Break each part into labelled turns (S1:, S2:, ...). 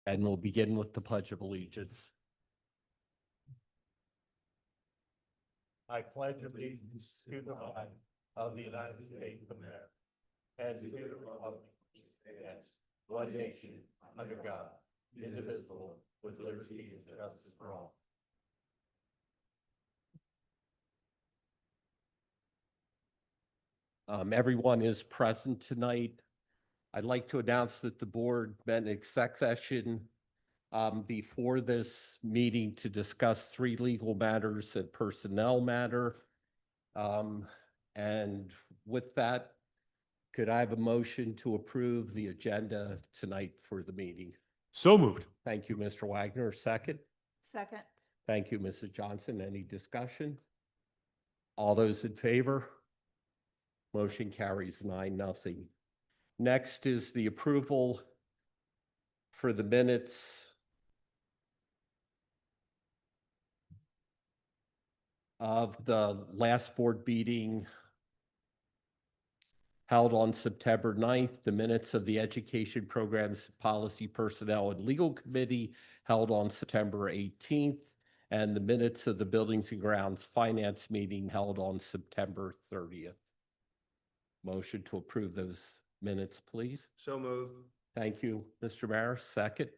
S1: And we'll begin with the Pledge of Allegiance. I pledge allegiance to the flag of the United States of America and to the republic which stands one nation under God, indivisible, with liberty and justice for all. Everyone is present tonight. I'd like to announce that the board met in exec session before this meeting to discuss 3 legal matters and personnel matter. And with that, could I have a motion to approve the agenda tonight for the meeting?
S2: So moved.
S1: Thank you, Mr. Wagner. Second.
S3: Second.
S1: Thank you, Mrs. Johnson. Any discussion? All those in favor? Motion carries 9-0. Next is the approval for the minutes of the last board meeting held on September 9th, the minutes of the Education Programs Policy Personnel and Legal Committee held on September 18th, and the minutes of the Buildings and Grounds Finance meeting held on September 30th. Motion to approve those minutes, please.
S2: So moved.
S1: Thank you, Mr. Maris. Second.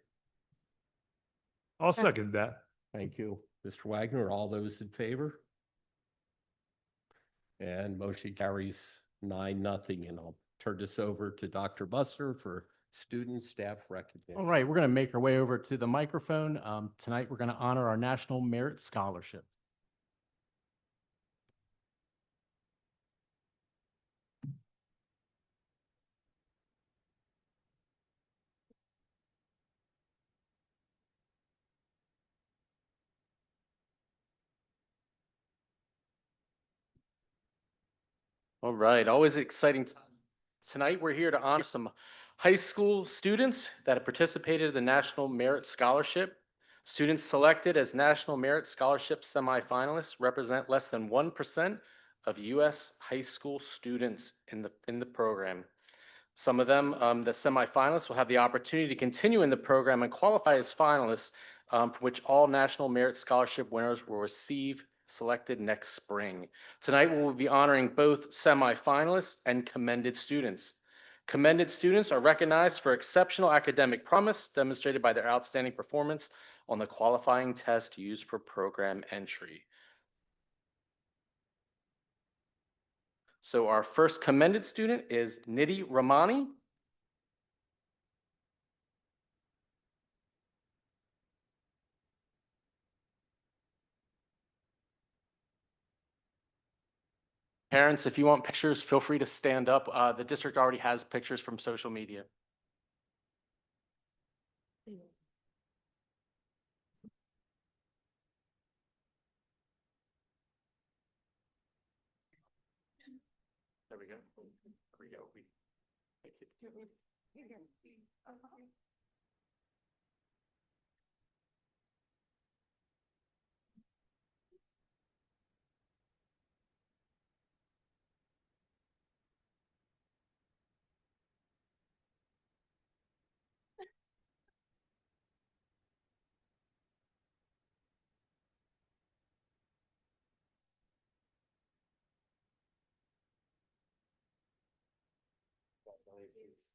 S2: I'll second that.
S1: Thank you, Mr. Wagner. All those in favor? And motion carries 9-0. And I'll turn this over to Dr. Buster for student staff recognition.
S4: All right, we're going to make our way over to the microphone. Tonight, we're going to honor our National Merit Scholarship. All right, always exciting. Tonight, we're here to honor some high school students that have participated in the National Merit Scholarship. Students selected as National Merit Scholarship semifinalists represent less than 1% of U.S. high school students in the program. Some of them, the semifinalists, will have the opportunity to continue in the program and qualify as finalists, for which all National Merit Scholarship winners will receive selected next spring. Tonight, we will be honoring both semifinalists and commended students. Commended students are recognized for exceptional academic promise demonstrated by their outstanding performance on the qualifying test used for program entry. So our first commended student is Nidhi Ramani. Parents, if you want pictures, feel free to stand up. The district already has pictures from social media. There we go. There we go.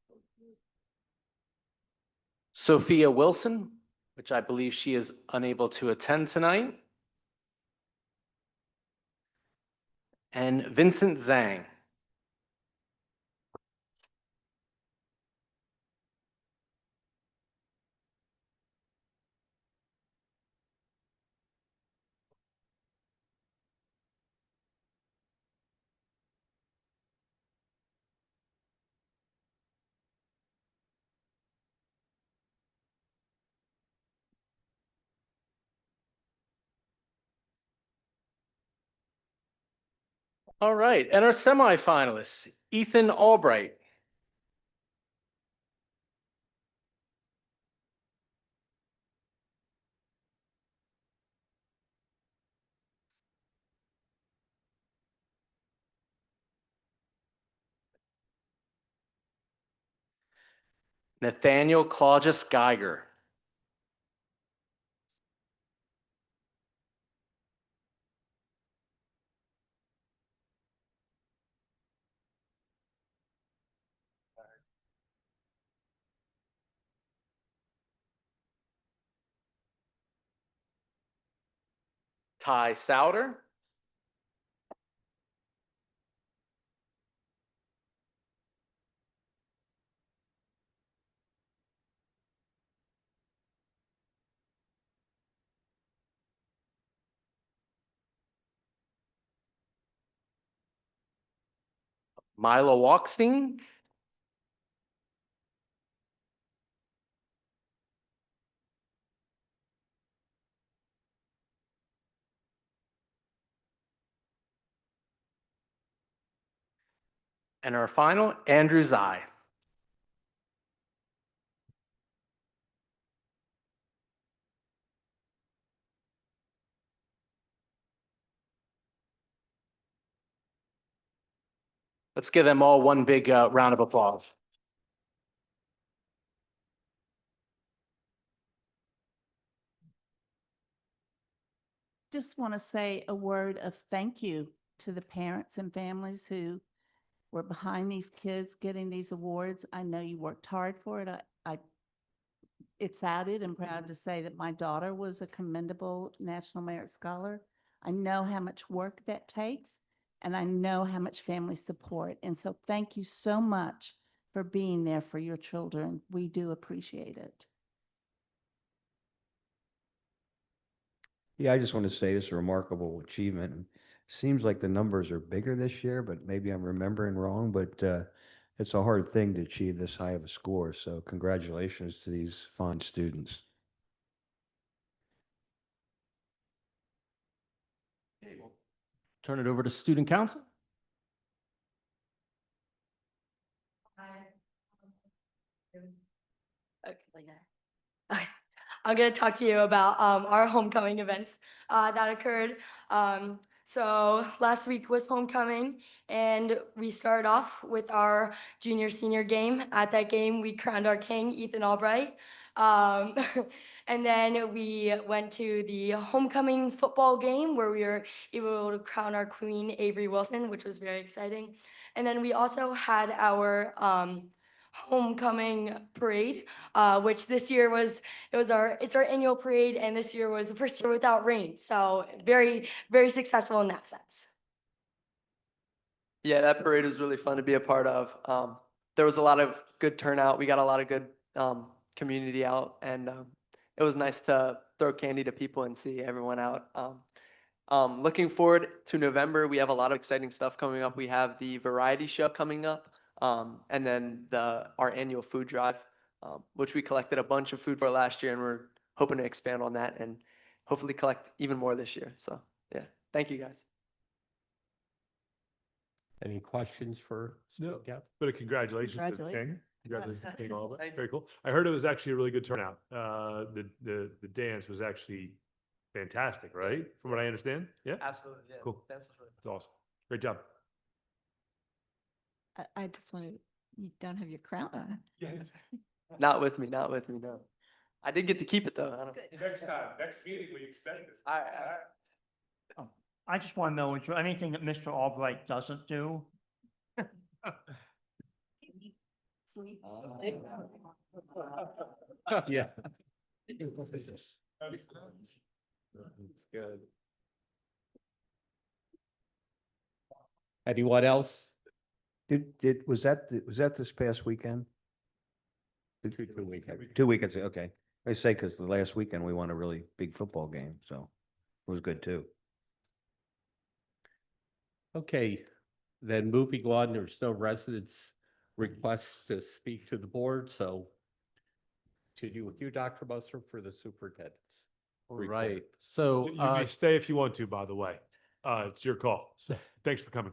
S4: Thank you. Sophia Wilson, which I believe she is unable to attend tonight. And Vincent Zhang. All right, and our semifinalists, Ethan Albright. Nathaniel Claudius Geiger. Ty Souter. Mila Walkstein. And our final, Andrew Zai. Let's give them all one big round of applause.
S3: Just want to say a word of thank you to the parents and families who were behind these kids getting these awards. I know you worked hard for it. I excited and proud to say that my daughter was a commendable National Merit Scholar. I know how much work that takes, and I know how much family support. And so thank you so much for being there for your children. We do appreciate it.
S5: Yeah, I just want to say it's a remarkable achievement. And seems like the numbers are bigger this year, but maybe I'm remembering wrong, but it's a hard thing to achieve this high of a score. So congratulations to these fine students.
S4: Okay, we'll turn it over to Student Council.
S6: Okay, like that. Okay. I'm gonna talk to you about our homecoming events that occurred. So last week was homecoming, and we started off with our junior senior game. At that game, we crowned our king, Ethan Albright. And then we went to the homecoming football game where we were able to crown our queen, Avery Wilson, which was very exciting. And then we also had our homecoming parade, which this year it's our annual parade, and this year was the first year without rain. So very, very successful in that sense.
S7: Yeah, that parade was really fun to be a part of. There was a lot of good turnout. We got a lot of good community out, and it was nice to throw candy to people and see everyone out. Looking forward to November, we have a lot of exciting stuff coming up. We have the variety show coming up, and then our annual food drive, which we collected a bunch of food for last year, and we're hoping to expand on that and hopefully collect even more this year. So yeah, thank you guys.
S1: Any questions for?
S2: No,
S1: Student Council?
S2: but a congratulations to the
S3: Congratulations.
S2: king. Congratulations to King Albert.
S7: Thank you.
S2: Very cool. I heard it was actually a really good turnout. The dance was actually fantastic, right? From what I understand? Yeah?
S7: Absolutely. Yeah.
S2: Cool.
S7: That's
S2: It's awesome. Great job.
S8: I just wanted, you don't have your crown on.
S7: not with me. Not with me. No, I did get to keep it though. I don't.
S2: Next time, next meeting, we expect it.
S7: All right.
S9: I just want to know, is there anything that Mr. Albright doesn't do?
S1: Yeah. It's good. Anyone else?
S5: Was that this past weekend?
S1: Two weekends.
S5: 2 weekends, okay. I say because the last weekend we won a really big football game, so it was good too.
S1: Okay, then moving on, there's no residents' requests to speak to the board, so to do with you, Dr. Musser, for the superintendent's.
S4: All
S1: report.
S4: right. So
S2: You may stay if you want to, by the way. It's your call. So thanks for coming.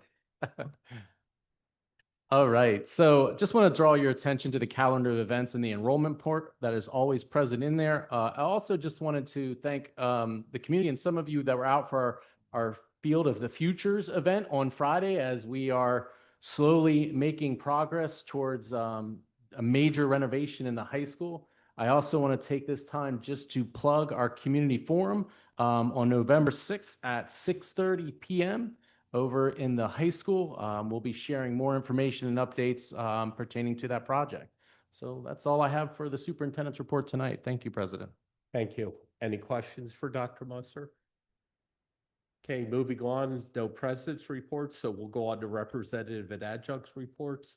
S4: all right. So just want to draw your attention to the calendar of events and the enrollment port that is always present in there. I also just wanted to thank the community and some of you that were out for our Field of the Futures event on Friday, as we are slowly making progress towards a major renovation in the high school. I also want to take this time just to plug our community forum on November 6th at 6:30 p.m. over in the high school. We'll be sharing more information and updates pertaining to that project. So that's all I have for the superintendent's report tonight. Thank you, President.
S1: Thank you. Any questions for Dr. Musser? Okay, moving on, no president's reports, so we'll go on to representative and adjuncts reports.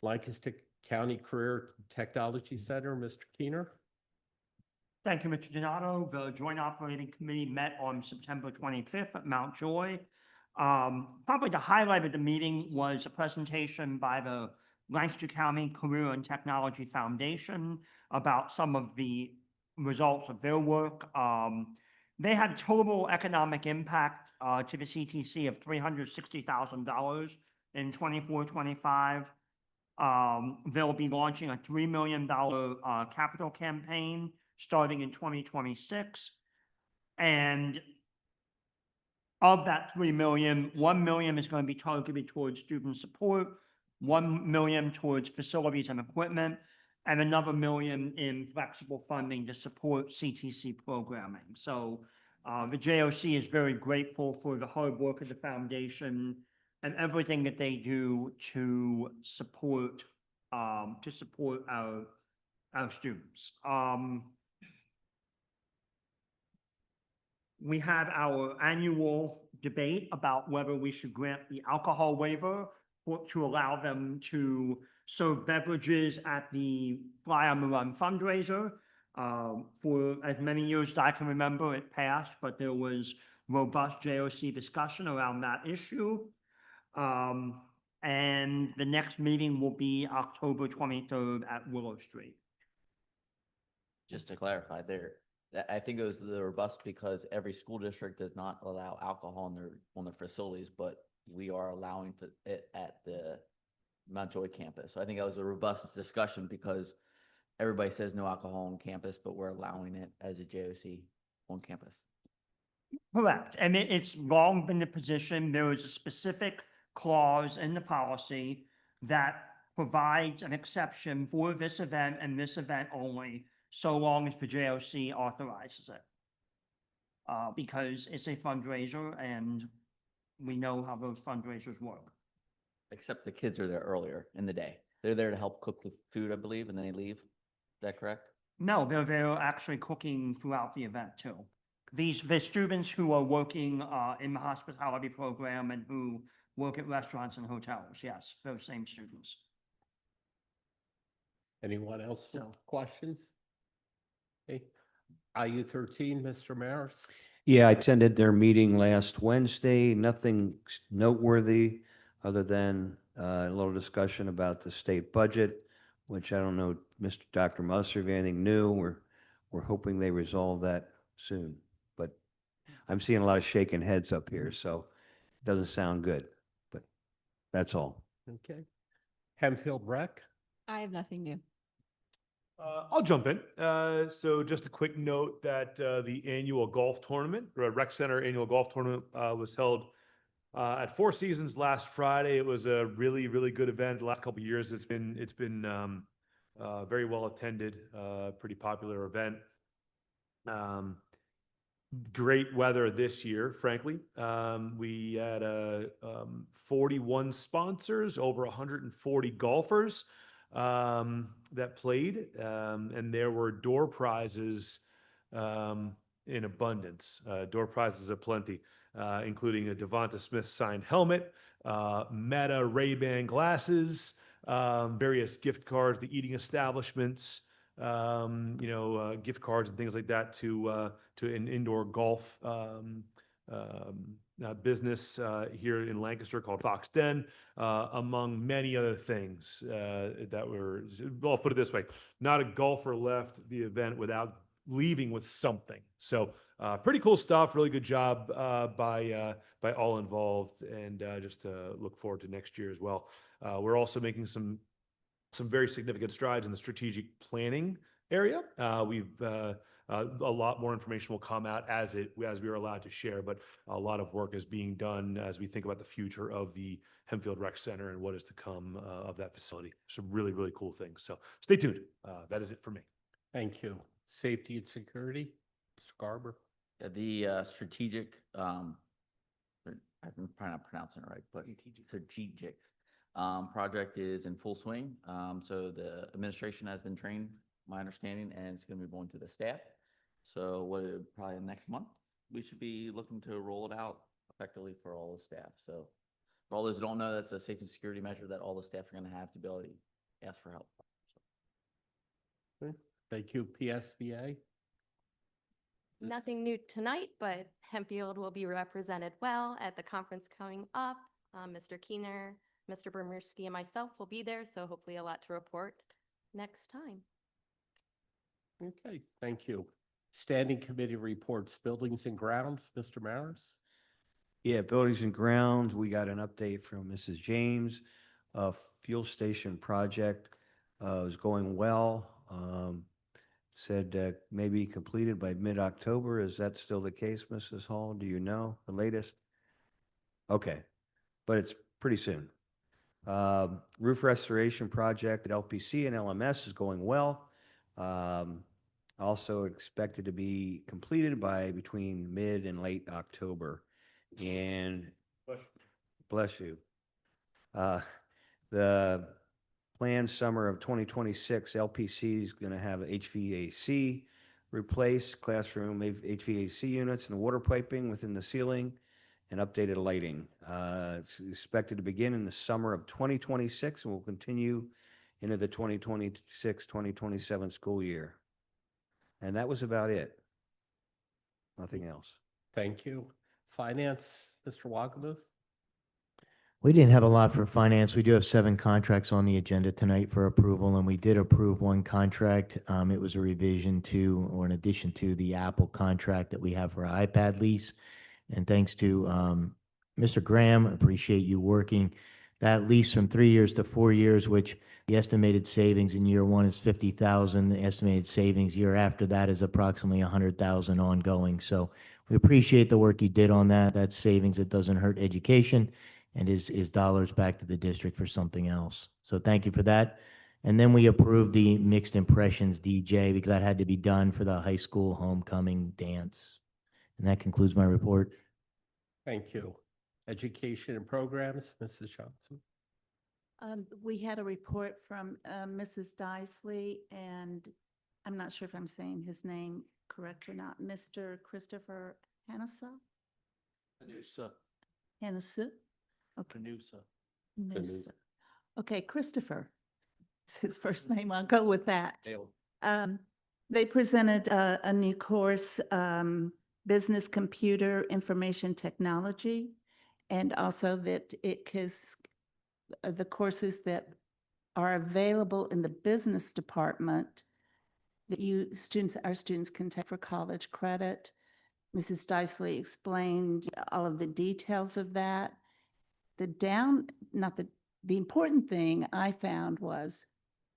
S1: Lancaster County Career Technology Center, Mr. Keener.
S9: Thank you, Mr. Donato. The Joint Operating Committee met on September 25th at Mount Joy. Probably the highlight of the meeting was a presentation by the Lancaster County Career and Technology Foundation about some of the results of their work. They had total economic impact to the CTC of $360,000 in 24-25. They'll be launching a $3 million capital campaign starting in 2026. And of that 3 million, 1 million is going to be targeted towards student support, 1 million towards facilities and equipment, and another million in flexible funding to support CTC programming. So the JOC is very grateful for the hard work of the foundation and everything that they do to support our students. We had our annual debate about whether we should grant the alcohol waiver to allow them to serve beverages at the Fly on the Run fundraiser. For as many years as I can remember, it passed, but there was robust JOC discussion around that issue. And the next meeting will be October 23rd at Willow Street.
S10: Just to clarify there, I think it was the robust because every school district does not allow alcohol on their facilities, but we are allowing it at the Mount Joy campus. So I think that was a robust discussion because everybody says no alcohol on campus, but we're allowing it as a JOC on campus.
S9: Correct. And it's long been the position, there is a specific clause in the policy that provides an exception for this event and this event only, so long as the JOC authorizes it. Because it's a fundraiser and we know how those fundraisers work.
S10: Except the kids are there earlier in the day. They're there to help cook the food, I believe, and then they leave. Is that correct?
S9: No, they're actually cooking throughout the event too. The students who are working in the hospitality program and who work at restaurants and hotels, yes, those same students.
S1: Anyone else with
S9: So-
S1: questions? Okay. IU 13, Mr. Maris.
S5: Yeah, I attended their meeting last Wednesday. Nothing noteworthy other than a little discussion about the state budget, which I don't know, Mr. Dr. Musser, if anything new. We're hoping they resolve that soon. But I'm seeing a lot of shaking heads up here, so it doesn't sound good. But that's all.
S1: Okay. Hempfield Rec.
S8: I have nothing new.
S2: I'll jump in. So just a quick note that the annual golf tournament, Rec Center annual golf tournament was held at Four Seasons last Friday. It was a really, really good event. The last couple of years, it's been very well attended, pretty popular event. Great weather this year, frankly. We had 41 sponsors, over 140 golfers that played, and there were door prizes in abundance. Door prizes aplenty, including a Devonta Smith signed helmet, Meta Ray-Ban glasses, various gift cards, the eating establishments, gift cards and things like that to an indoor golf business here in Lancaster called Fox Den, among many other things that were, well, I'll put it this way, not a golfer left the event without leaving with something. So pretty cool stuff, really good job by all involved, and just to look forward to next year as well. We're also making some very significant strides in the strategic planning area. We've a lot more information will come out as we are allowed to share, but a lot of work is being done as we think about the future of the Hempfield Rec Center and what is to come of that facility. Some really, really cool things. So stay tuned. That is it for me.
S1: Thank you. Safety and security, Mr. Garber.
S10: The strategic, I'm probably not pronouncing it right, but strategic project is in full swing. So the administration has been trained, my understanding, and it's going to be going to the staff. So probably next month, we should be looking to roll it out effectively for all the staff. So for all those who don't know, that's a safety and security measure that all the staff are going to have to be able to ask for help.
S1: Thank you. PSBA?
S11: Nothing new tonight, but Hempfield will be represented well at the conference coming up. Mr. Keener, Mr. Bermersky, and myself will be there, so hopefully a lot to report next time.
S1: Okay, thank you. Standing committee reports, buildings and grounds, Mr. Maris?
S5: Yeah, buildings and grounds, we got an update from Mrs. James. Fuel station project is going well. Said maybe completed by mid-October. Is that still the case, Mrs. Hall? Do you know the latest? Okay, but it's pretty soon. Roof restoration project at LPC and LMS is going well. Also expected to be completed by between mid and late October. And bless you. The planned summer of 2026, LPC is going to have HVAC replaced, classroom HVAC units and water piping within the ceiling, and updated lighting. It's expected to begin in the summer of 2026 and will continue into the 2026-2027 school year. And that was about it. Nothing else.
S1: Thank you. Finance, Mr. Wagamuth?
S12: We didn't have a lot for finance. We do have 7 contracts on the agenda tonight for approval, and we did approve one contract. It was a revision to, or an addition to, the Apple contract that we have for our iPad lease. And thanks to Mr. Graham, appreciate you working that lease from 3 years to 4 years, which the estimated savings in year 1 is $50,000. The estimated savings year after that is approximately $100,000 ongoing. So we appreciate the work you did on that. That's savings that doesn't hurt education and is dollars back to the district for something else. So thank you for that. And then we approved the mixed impressions DJ because that had to be done for the high school homecoming dance. And that concludes my report.
S1: Thank you. Education and programs, Mrs. Johnson?
S3: We had a report from Mrs. Dicely, and I'm not sure if I'm saying his name correct or not, Mr. Christopher Hanusa? Hanusa? Okay. Hanusa. Okay, Christopher. It's his first name. I'll go with that. They presented a new course, Business Computer Information Technology, and also that the courses that are available in the business department that our students can take for college credit. Mrs. Dicely explained all of the details of that. The important thing I found was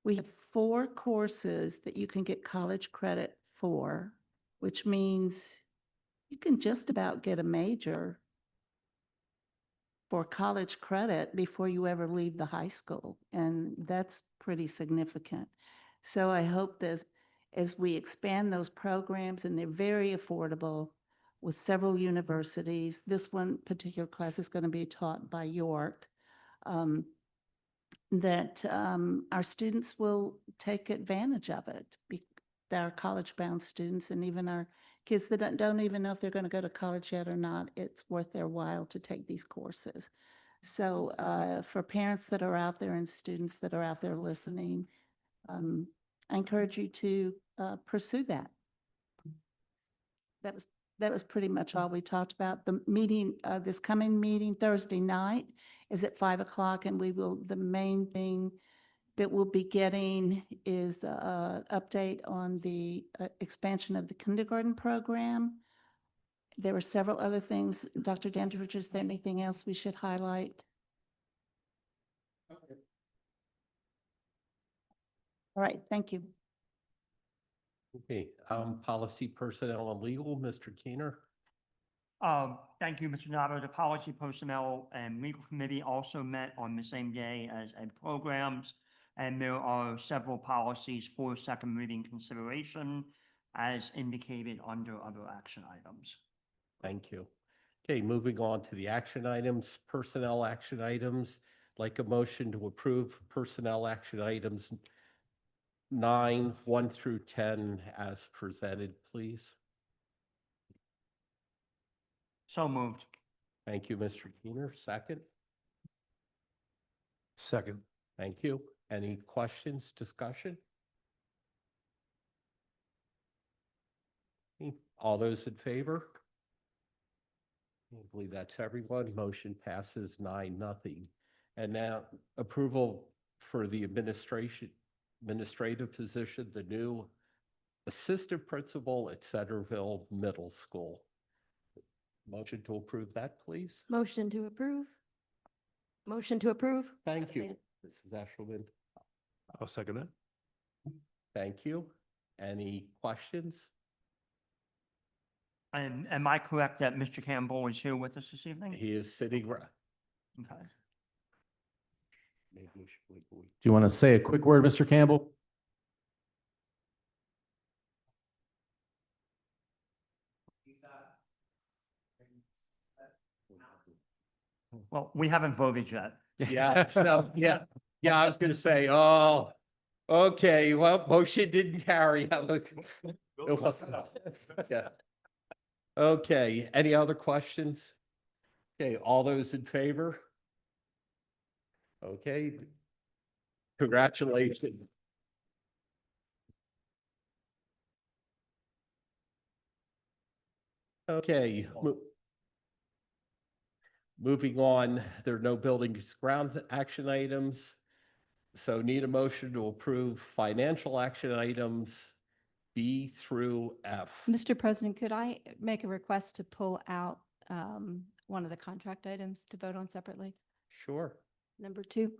S3: we have 4 courses that you can get college credit for, which means you can just about get a major for college credit before you ever leave the high school. And that's pretty significant. So I hope that as we expand those programs, and they're very affordable with several universities, this one particular class is going to be taught by York, that our students will take advantage of it. Our college-bound students and even our kids that don't even know if they're going to go to college yet or not, it's worth their while to take these courses. So for parents that are out there and students that are out there listening, I encourage you to pursue that. That was pretty much all we talked about. The meeting, this coming meeting Thursday night is at 5 o'clock, and the main thing that we'll be getting is an update on the expansion of the kindergarten program. There were several other things. Dr. Dandridge, is there anything else we should highlight? Okay. All right, thank you.
S1: Okay, policy, personnel, and legal, Mr. Keener?
S9: Thank you, Mr. Donato. The Policy, Personnel, and Legal Committee also met on the same day as Ed Programs, and there are several policies for second reading consideration as indicated under other action items.
S1: Thank you. Okay, moving on to the action items, personnel action items. Like a motion to approve personnel action items 9, 1 through 10 as presented, please.
S9: So moved.
S1: Thank you, Mr. Keener. Second.
S2: Second.
S1: Thank you. Any questions, discussion? All those in favor? I believe that's everyone. Motion passes 9-0. And now approval for the administrative position, the new assistant principal at Centerville Middle School. Motion to approve that, please.
S11: Motion to approve. Motion to approve.
S1: Thank you, Mrs. Eshelman.
S2: I'll second that.
S1: Thank you. Any questions?
S9: And am I correct that Mr. Campbell is here with us this evening?
S1: He is sitting.
S9: Okay.
S1: Maybe we should wait a week.
S13: Do you want to say a quick word, Mr. Campbell?
S9: Well, we haven't voted yet.
S1: Yeah, no, yeah, I was gonna say, oh, okay, well, motion didn't carry. It wasn't. Yeah. Okay, any other questions? Okay, all those in favor? Okay. Congratulations. Okay. Moving on, there are no buildings grounds action items. So need a motion to approve financial action items B through F.
S8: Mr. President, could I make a request to pull out one of the contract items to vote on separately?
S1: Sure.
S8: Number 2.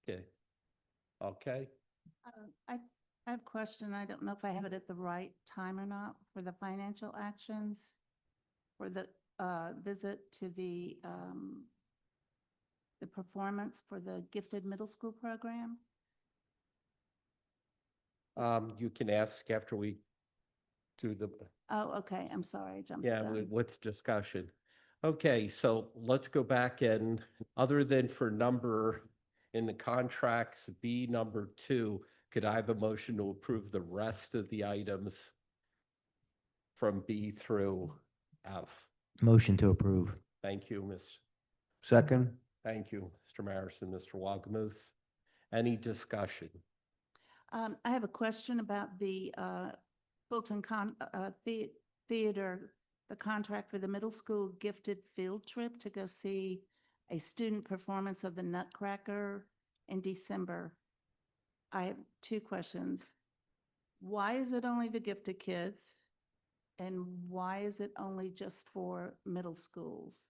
S1: Okay. Okay.
S3: I have a question. I don't know if I have it at the right time or not for the financial actions for the visit to the performance for the gifted middle school program.
S1: You can ask after we do the,
S3: Oh, okay. I'm sorry. I jumped.
S1: yeah,
S3: the gun.
S1: with discussion. Okay, so let's go back and other than for number in the contracts, B number 2, could I have a motion to approve the rest of the items from B through F?
S12: Motion to approve.
S1: Thank you, Ms.
S5: Second?
S1: Thank you, Mr. Marison, Mr. Wagamuth. Any discussion?
S3: I have a question about the Fulton Theater, the contract for the middle school gifted field trip to go see a student performance of the Nutcracker in December. I have 2 questions. Why is it only the gifted kids? And why is it only just for middle schools?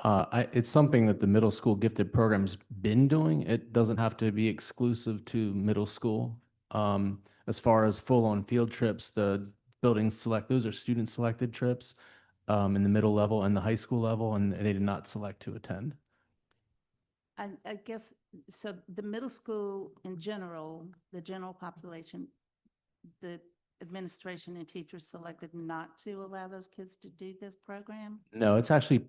S13: It's something that the middle school gifted program's been doing. It doesn't have to be exclusive to middle school. As far as full-on field trips, the buildings select, those are student selected trips in the middle level and the high school level, and they did not select to attend.
S3: I guess, so the middle school in general, the general population, the administration and teachers selected not to allow those kids to do this program?
S13: No, it's actually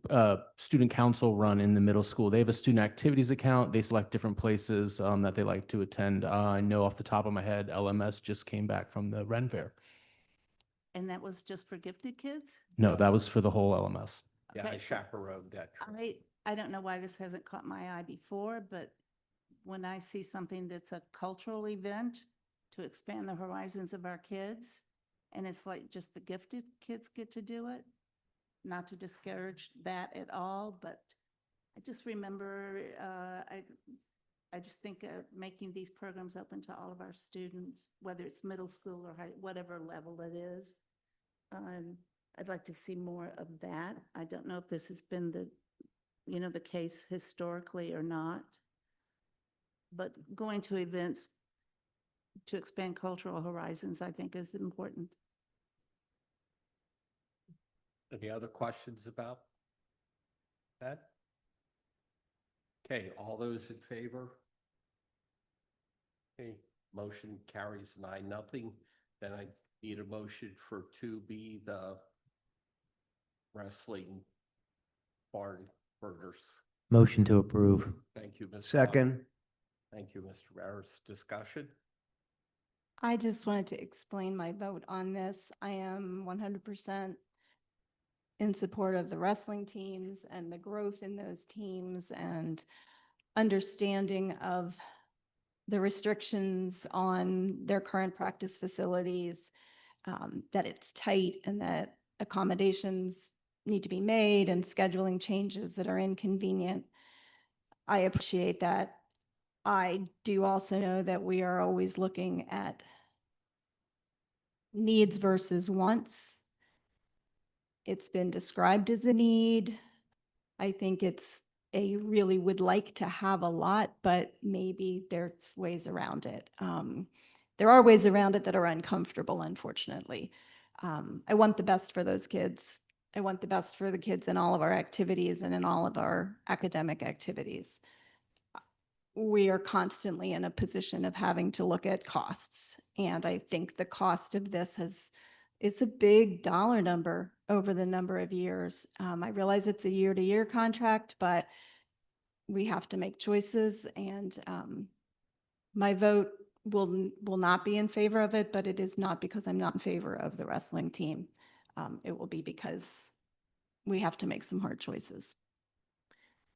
S13: student council run in the middle school. They have a student activities account. They select different places that they like to attend. I know off the top of my head, LMS just came back from the Ren Fair.
S3: And that was just for gifted kids?
S13: No, that was for the whole LMS.
S1: Yeah, I
S3: Okay.
S1: chaperoned that trip.
S3: I don't know why this hasn't caught my eye before, but when I see something that's a cultural event to expand the horizons of our kids, and it's like just the gifted kids get to do it, not to discourage that at all, but I just remember, I just think of making these programs open to all of our students, whether it's middle school or high, whatever level it is. I'd like to see more of that. I don't know if this has been the case historically or not. But going to events to expand cultural horizons, I think, is important.
S1: Any other questions about that? Okay, all those in favor? Okay, motion carries 9-0. Then I need a motion for 2B, the wrestling barn burners.
S12: Motion to approve.
S1: Thank you, Ms. Vaughn.
S5: Second?
S1: Thank you, Mr. Maris. Discussion?
S8: I just wanted to explain my vote on this. I am 100% in support of the wrestling teams and the growth in those teams and understanding of the restrictions on their current practice facilities, that it's tight and that accommodations need to be made and scheduling changes that are inconvenient. I appreciate that. I do also know that we are always looking at needs versus wants. It's been described as a need. I think it's a really would like to have a lot, but maybe there's ways around it. There are ways around it that are uncomfortable, unfortunately. I want the best for those kids. I want the best for the kids in all of our activities and in all of our academic activities. We are constantly in a position of having to look at costs. And I think the cost of this is a big dollar number over the number of years. I realize it's a year-to-year contract, but we have to make choices. And my vote will not be in favor of it, but it is not because I'm not in favor of the wrestling team. It will be because we have to make some hard choices.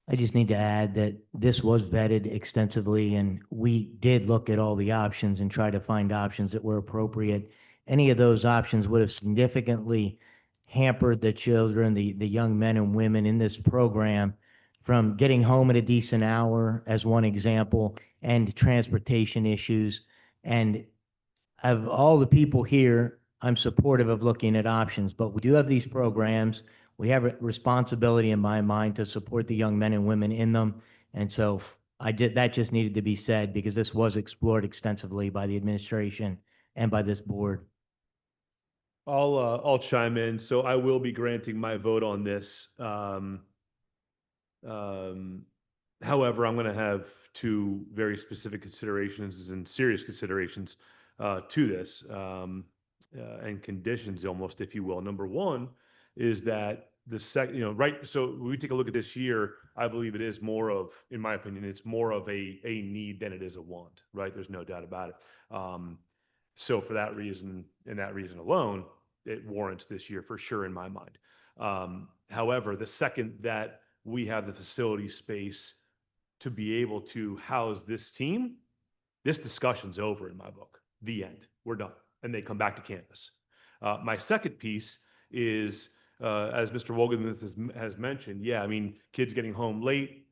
S12: I just need to add that this was vetted extensively, and we did look at all the options and try to find options that were appropriate. Any of those options would have significantly hampered the children, the young men and women in this program from getting home at a decent hour, as one example, and transportation issues. And of all the people here, I'm supportive of looking at options, but we do have these programs. We have a responsibility in my mind to support the young men and women in them. And so that just needed to be said because this was explored extensively by the administration and by this board.
S2: I'll chime in. So I will be granting my vote on this. However, I'm going to have two very specific considerations and serious considerations to this and conditions almost, if you will. Number one is that right. So when we take a look at this year, I believe it is more of, in my opinion, it's more of a need than it is a want, right? There's no doubt about it. So for that reason and that reason alone, it warrants this year for sure in my mind. However, the second that we have the facility space to be able to house this team, this discussion's over in my book. The end. We're done. And they come back to campus. My second piece is, as Mr. Wogan has mentioned, yeah, I mean, kids getting home late,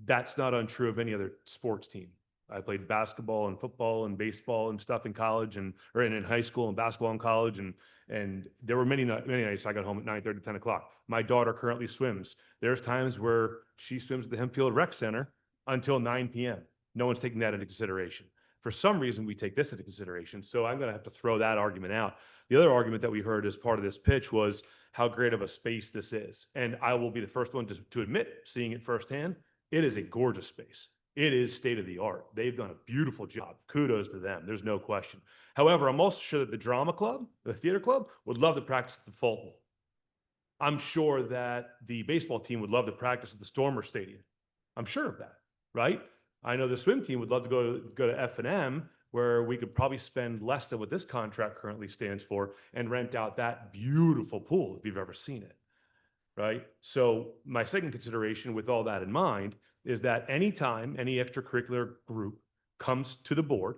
S2: that's not untrue of any other sports team. I played basketball and football and baseball and stuff in college or in high school and basketball in college. And there were many nights I got home at 9:30, 10 o'clock. My daughter currently swims. There's times where she swims at the Hempfield Rec Center until 9 p.m. No one's taking that into consideration. For some reason, we take this into consideration. So I'm going to have to throw that argument out. The other argument that we heard as part of this pitch was how great of a space this is. And I will be the first one to admit, seeing it firsthand, it is a gorgeous space. It is state of the art. They've done a beautiful job. Kudos to them. There's no question. However, I'm also sure that the drama club, the theater club, would love to practice at the Fulton. I'm sure that the baseball team would love to practice at the Stormer Stadium. I'm sure of that, right? I know the swim team would love to go to F&M, where we could probably spend less than what this contract currently stands for and rent out that beautiful pool if you've ever seen it, right? So my second consideration with all that in mind is that anytime any extracurricular group comes to the board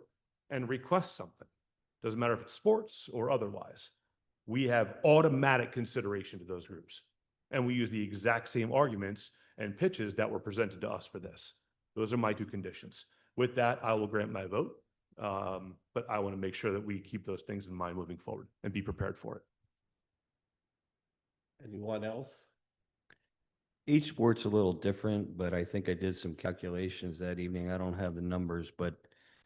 S2: and requests something, doesn't matter if it's sports or otherwise, we have automatic consideration to those groups. And we use the exact same arguments and pitches that were presented to us for this. Those are my two conditions. With that, I will grant my vote. But I want to make sure that we keep those things in mind moving forward and be prepared for it.
S1: Anyone else?
S5: Each sport's a little different, but I think I did some calculations that evening. I don't have the numbers, but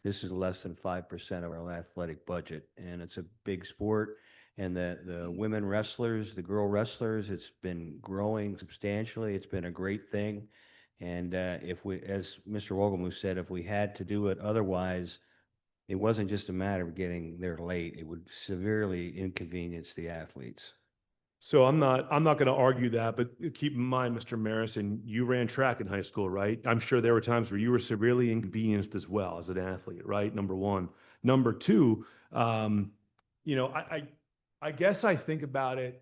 S5: this is less than 5% of our athletic budget, and it's a big sport. And the women wrestlers, the girl wrestlers, it's been growing substantially. It's been a great thing. And if we, as Mr. Wogelmuth said, if we had to do it otherwise, it wasn't just a matter of getting there late. It would severely inconvenience the athletes.
S2: So I'm not going to argue that, but keep in mind, Mr. Marison, you ran track in high school, right? I'm sure there were times where you were severely inconvenienced as well as an athlete, right? Number one. Number two, I guess I think about it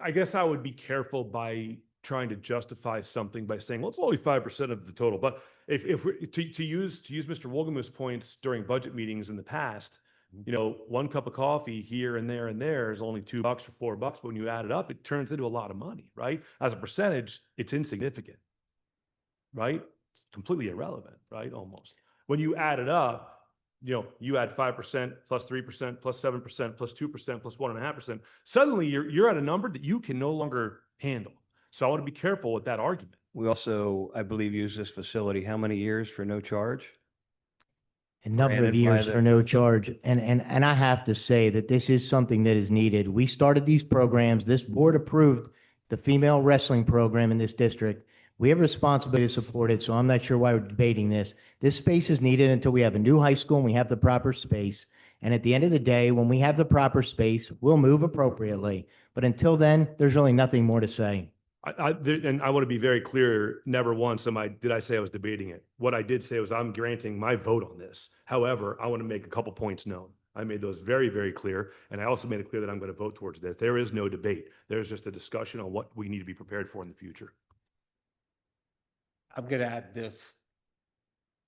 S2: I guess I would be careful by trying to justify something by saying, well, it's only 5% of the total. But if we to use Mr. Woolgamoose points during budget meetings in the past, you know, one cup of coffee here and there is only $2 or $4. But when you add it up, it turns into a lot of money, right? As a percentage, it's insignificant, right? It's completely irrelevant, right? Almost. When you add it up, you know, you add 5% plus 3% plus 7% plus 2% plus 1.5%. Suddenly you're at a number that you can no longer handle. So I want to be careful with that argument.
S5: We also, I believe, use this facility how many years for no charge?
S12: A number of
S5: Granted by
S12: years
S5: the-
S12: for no charge. And I have to say that this is something that is needed. We started these programs. This board approved the female wrestling program in this district. We have a responsibility to support it, so I'm not sure why we're debating this. This space is needed until we have a new high school and we have the proper space. And at the end of the day, when we have the proper space, we'll move appropriately. But until then, there's really nothing more to say.
S2: And I want to be very clear, never once did I say I was debating it. What I did say was I'm granting my vote on this. However, I want to make a couple points known. I made those very, very clear. And I also made it clear that I'm going to vote towards this. There is no debate. There's just a discussion on what we need to be prepared for in the future.
S1: I'm going to add this.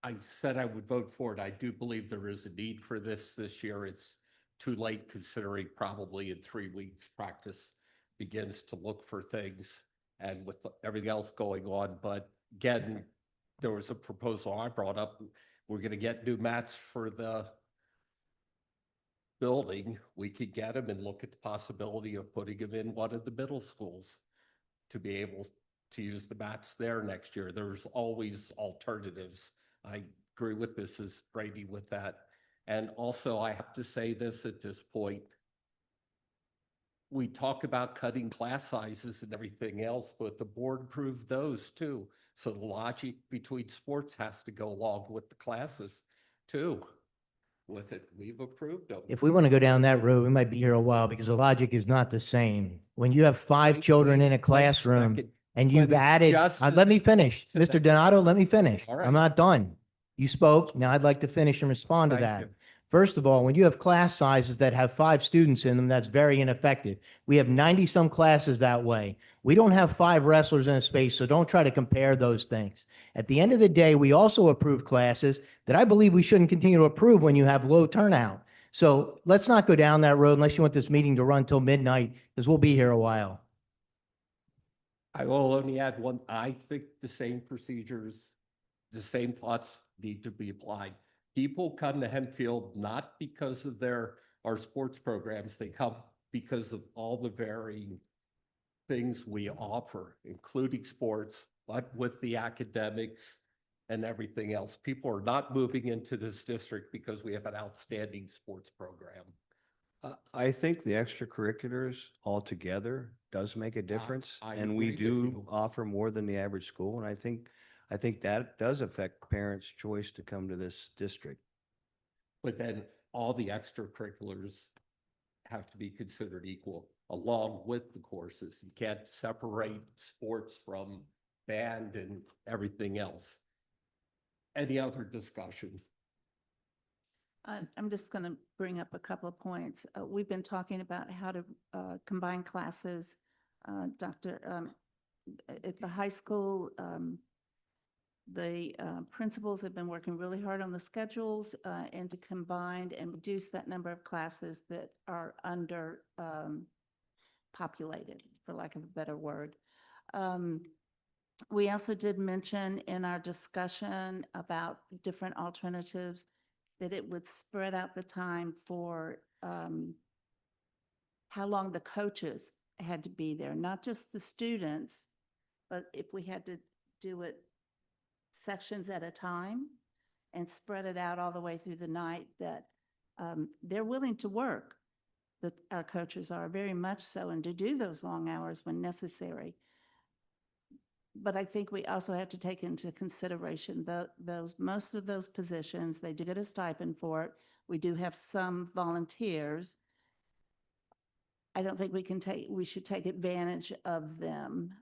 S1: I said I would vote for it. I do believe there is a need for this year. It's too late considering probably in 3 weeks practice begins to look for things and with everything else going on. But again, there was a proposal I brought up. We're going to get new mats for the building. We could get them and look at the possibility of putting them in one of the middle schools to be able to use the mats there next year. There's always alternatives. I agree with Mrs. Brady with that. And also, I have to say this at this point. We talk about cutting class sizes and everything else, but the board approved those too. So the logic between sports has to go along with the classes too. With it, we've approved them.
S12: If we want to go down that road, we might be here a while because the logic is not the same. When you have 5 children in a classroom and you've added, let me finish, Mr. Donato, let me finish.
S1: All right.
S12: I'm not done. You spoke. Now I'd like to finish and respond to
S1: Thank
S12: that.
S1: you.
S12: First of all, when you have class sizes that have 5 students in them, that's very ineffective. We have 90-some classes that way. We don't have 5 wrestlers in a space, so don't try to compare those things. At the end of the day, we also approve classes that I believe we shouldn't continue to approve when you have low turnout. So let's not go down that road unless you want this meeting to run till midnight, because we'll be here a while.
S1: I will only add one. I think the same procedures, the same thoughts need to be applied. People come to Hempfield not because of our sports programs. They come because of all the varying things we offer, including sports, but with the academics and everything else. People are not moving into this district because we have an outstanding sports program.
S5: I think the extracurriculars altogether does make a difference,
S1: I
S5: and we
S1: agree with
S5: do
S1: you.
S5: offer more than the average school. And I think that does affect parents' choice to come to this district.
S1: But then all the extracurriculars have to be considered equal along with the courses. You can't separate sports from band and everything else. Any other discussion?
S3: I'm just going to bring up a couple of points. We've been talking about how to combine classes. At the high school, the principals have been working really hard on the schedules and to combine and reduce that number of classes that are under populated, for lack of a better word. We also did mention in our discussion about different alternatives that it would spread out the time for how long the coaches had to be there, not just the students, but if we had to do it sections at a time and spread it out all the way through the night, that they're willing to work. That our coaches are very much so, and to do those long hours when necessary. But I think we also have to take into consideration most of those positions, they do get a stipend for it. We do have some volunteers. I don't think we should take advantage of them.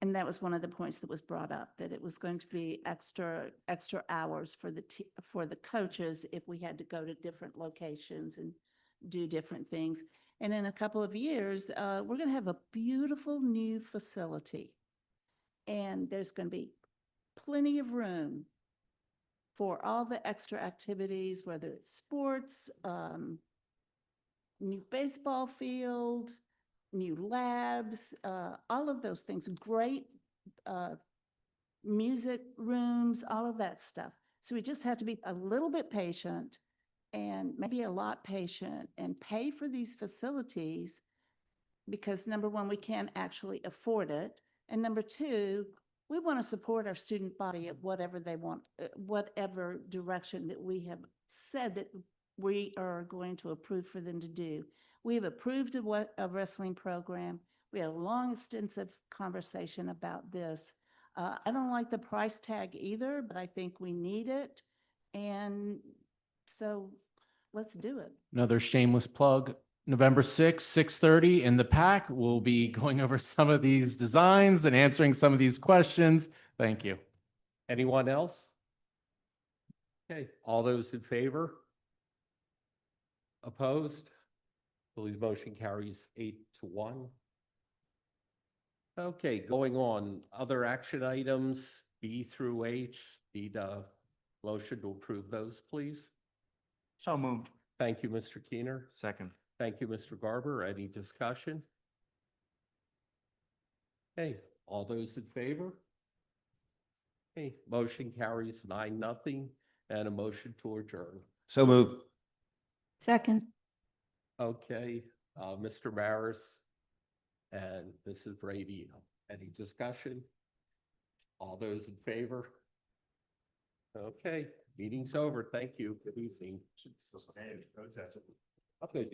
S3: And that was one of the points that was brought up, that it was going to be extra hours for the coaches if we had to go to different locations and do different things. And in a couple of years, we're going to have a beautiful new facility. And there's going to be plenty of room for all the extra activities, whether it's sports, new baseball field, new labs, all of those things, great music rooms, all of that stuff. So we just have to be a little bit patient and maybe a lot patient and pay for these facilities because number one, we can't actually afford it. And number two, we want to support our student body at whatever they want, whatever direction that we have said that we are going to approve for them to do. We have approved a wrestling program. We had a long, extensive conversation about this. I don't like the price tag either, but I think we need it. And so let's do it.
S13: Another shameless plug, November 6th, 6:30 in the PAC. We'll be going over some of these designs and answering some of these questions. Thank you.
S1: Anyone else? Okay, all those in favor? Opposed? Believe motion carries 8-1. Okay, going on, other action items, B through H. Need a motion to approve those, please.
S9: So moved.
S1: Thank you, Mr. Keener.
S2: Second.
S1: Thank you, Mr. Garber. Any discussion? Okay, all those in favor? Okay, motion carries 9-0 and a motion to adjourn.
S5: So moved.
S8: Second.
S1: Okay, Mr. Maris and Mrs. Brady, any discussion? All those in favor? Okay, meeting's over. Thank you. Good evening. I'll go do that.